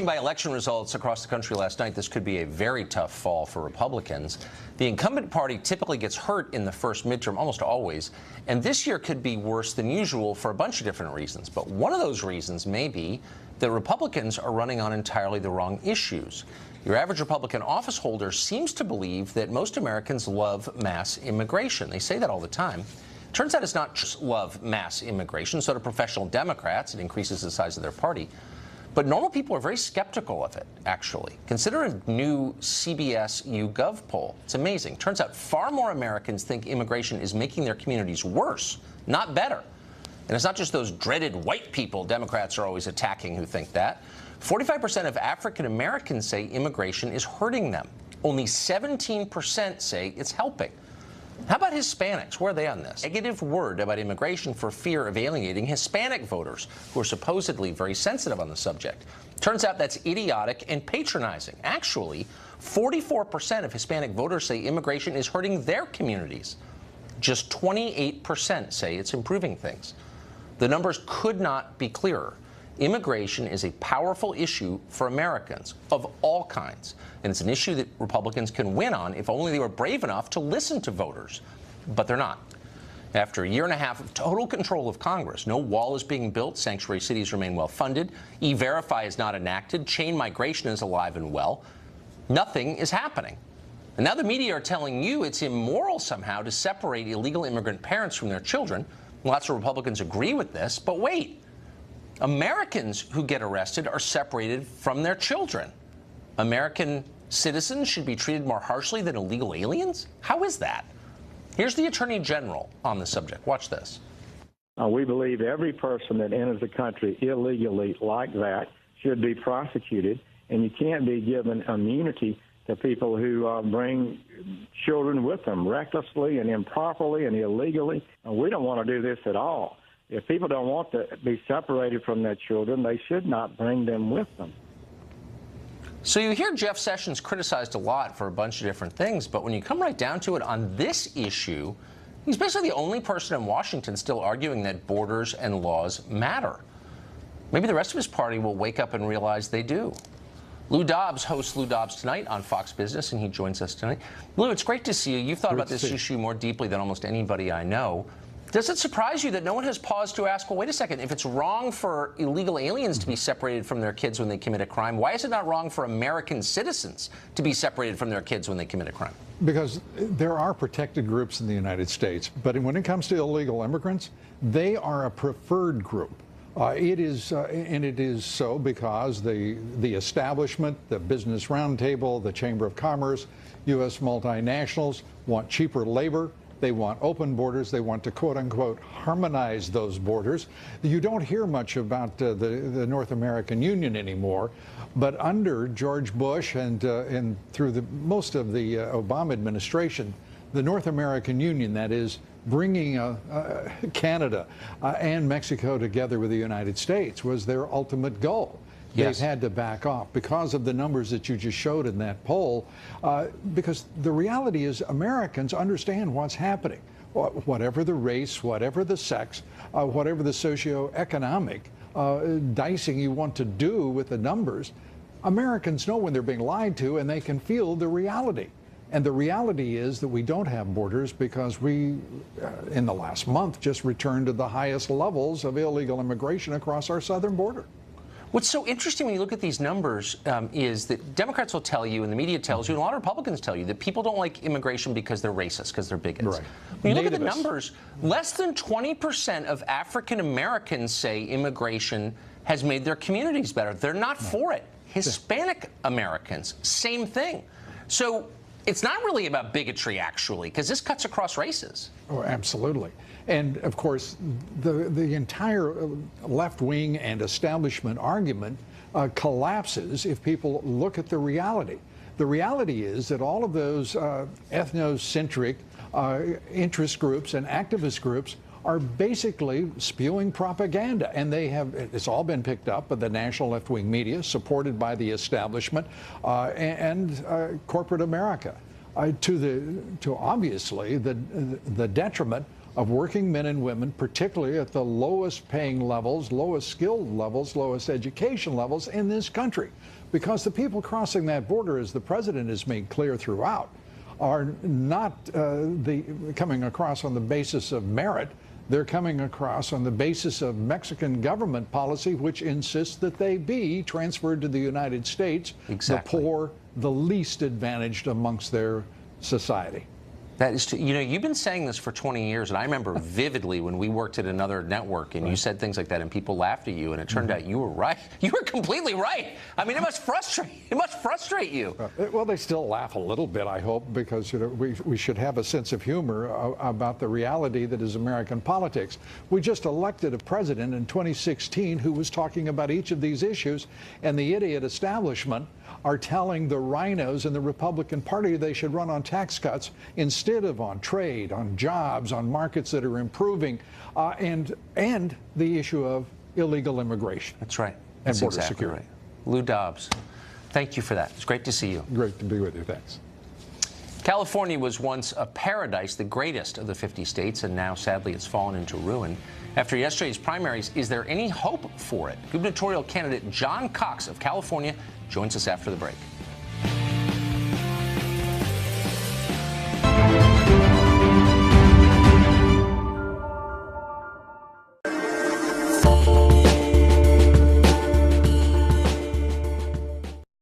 By election results across the country last night, this could be a very tough fall for Republicans. The incumbent party typically gets hurt in the first midterm, almost always, and this year could be worse than usual for a bunch of different reasons. But one of those reasons may be that Republicans are running on entirely the wrong issues. Your average Republican office holder seems to believe that most Americans love mass immigration. They say that all the time. Turns out it's not just love mass immigration. So do professional Democrats. It increases the size of their party. But normal people are very skeptical of it, actually. Consider a new CBS YouGov poll. It's amazing. Turns out far more Americans think immigration is making their communities worse, not better. And it's not just those dreaded white people Democrats are always attacking who think that. 45% of African Americans say immigration is hurting them. Only 17% say it's helping. How about Hispanics? Where are they on this? Negative word about immigration for fear of alienating Hispanic voters, who are supposedly very sensitive on the subject. Turns out that's idiotic and patronizing. Actually, 44% of Hispanic voters say immigration is hurting their communities. Just 28% say it's improving things. The numbers could not be clearer. Immigration is a powerful issue for Americans of all kinds, and it's an issue that Republicans can win on if only they were brave enough to listen to voters. But they're not. After a year and a half of total control of Congress, no wall is being built, sanctuary cities remain well funded, E-Verify is not enacted, chain migration is alive and well. Nothing is happening. And now the media are telling you it's immoral somehow to separate illegal immigrant parents from their children. Lots of Republicans agree with this, but wait. Americans who get arrested are separated from their children. American citizens should be treated more harshly than illegal aliens? How is that? Here's the Attorney General on the subject. Watch this. We believe every person that enters the country illegally like that should be prosecuted, and you can't be given immunity to people who bring children with them recklessly and improperly and illegally. We don't want to do this at all. If people don't want to be separated from their children, they should not bring them with them. So you hear Jeff Sessions criticized a lot for a bunch of different things, but when you come right down to it on this issue, he's basically the only person in Washington still arguing that borders and laws matter. Maybe the rest of his party will wake up and realize they do. Lou Dobbs hosts Lou Dobbs Tonight on Fox Business, and he joins us tonight. Lou, it's great to see you. You've thought about this issue more deeply than almost anybody I know. Does it surprise you that no one has paused to ask, well, wait a second, if it's wrong for illegal aliens to be separated from their kids when they commit a crime, why is it not wrong for American citizens to be separated from their kids when they commit a crime? Because there are protected groups in the United States, but when it comes to illegal immigrants, they are a preferred group. It is so because the establishment, the Business Roundtable, the Chamber of Commerce, U.S. multinationals want cheaper labor. They want open borders. They want to, quote unquote, harmonize those borders. You don't hear much about the North American Union anymore, but under George Bush and through most of the Obama administration, the North American Union, that is, bringing Canada and Mexico together with the United States, was their ultimate goal. Yes. They've had to back off because of the numbers that you just showed in that poll, because the reality is Americans understand what's happening. Whatever the race, whatever the sex, whatever the socioeconomic dicing you want to do with the numbers, Americans know when they're being lied to, and they can feel the reality. And the reality is that we don't have borders because we, in the last month, just returned to the highest levels of illegal immigration across our southern border. What's so interesting when you look at these numbers is that Democrats will tell you, and the media tells you, and a lot of Republicans tell you, that people don't like immigration because they're racist, because they're bigots. Right. When you look at the numbers, less than 20% of African Americans say immigration has made their communities better. They're not for it. Hispanic Americans, same thing. So it's not really about bigotry, actually, because this cuts across races. Oh, absolutely. And, of course, the entire left wing and establishment argument collapses if people look at the reality. The reality is that all of those ethnocentric interest groups and activist groups are basically spewing propaganda, and it's all been picked up by the national left-wing media, supported by the establishment and corporate America, to obviously the detriment of working men and women, particularly at the lowest paying levels, lowest skilled levels, lowest education levels in this country. Because the people crossing that border, as the president has made clear throughout, are not coming across on the basis of merit. They're coming across on the basis of Mexican government policy, which insists that they be transferred to the United States, Exactly. the poor, the least advantaged amongst their society. That is, you know, you've been saying this for 20 years, and I remember vividly when we worked at another network, and you said things like that, and people laughed at you, and it turned out you were right. You were completely right. I mean, it must frustrate you. Well, they still laugh a little bit, I hope, because we should have a sense of humor about the reality that is American politics. We just elected a president in 2016 who was talking about each of these issues, and the idiot establishment are telling the rhinos in the Republican Party they should run on tax cuts instead of on trade, on jobs, on markets that are improving, and the issue of illegal immigration. That's right. And That's border exactly security. right. Lou Dobbs, thank you for that. It's great to see you. Great to be with you. Thanks. California was once a paradise, the greatest of the 50 states, and now, sadly, it's fallen into ruin. After yesterday's primaries, is there any hope for it? Gubernatorial candidate John Cox of California joins us after the break.